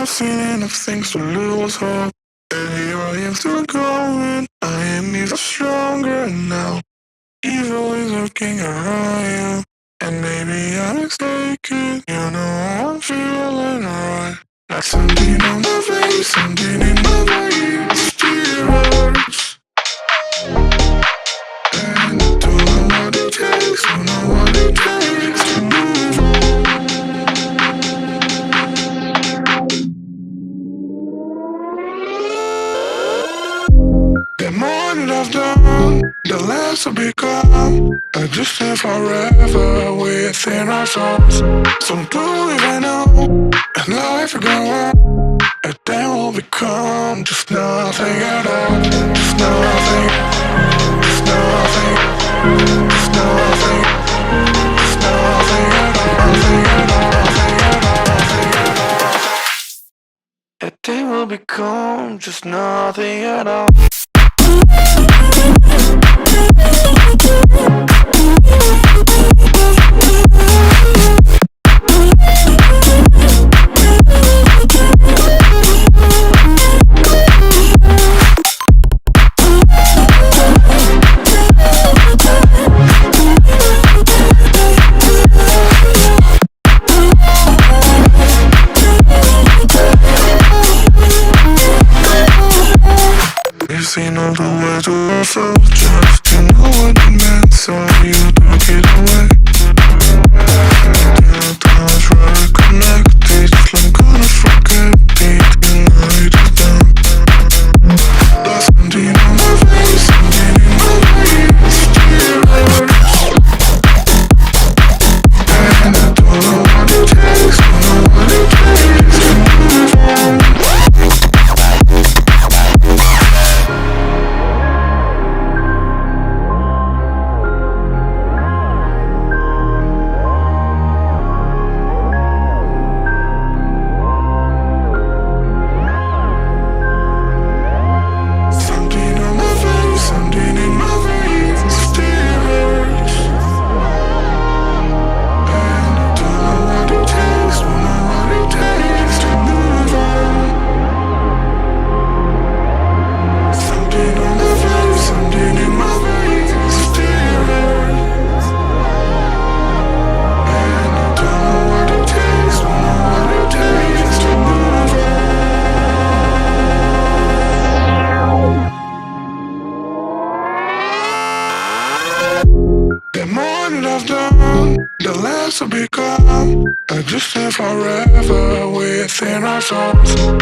I've seen enough things to lose hope. And here I am still going. I am even stronger now. Evil is lurking around you. And maybe I'm mistaken. You know I'm feeling right. Like something on my face, something in my veins. Still hurts. And I don't know what it takes, don't know what it takes to move on. The more that I've done, the less I've become. I just live forever within our souls. Some believe I know, and life will go on. And then we'll become just nothing at all. Just nothing, just nothing, just nothing, just nothing at all. Nothing at all, nothing at all, nothing at all. And then we'll become just nothing at all. You've seen all the way to yourself, just to know what it meant, so you took it away. Till times reconnected, just like gonna forget it, the night is done. There's something on my face, something in my veins, still hurts. And I don't know what it takes, don't know what it takes to move on. The more that I've done, the less I've become. I just live forever within our souls.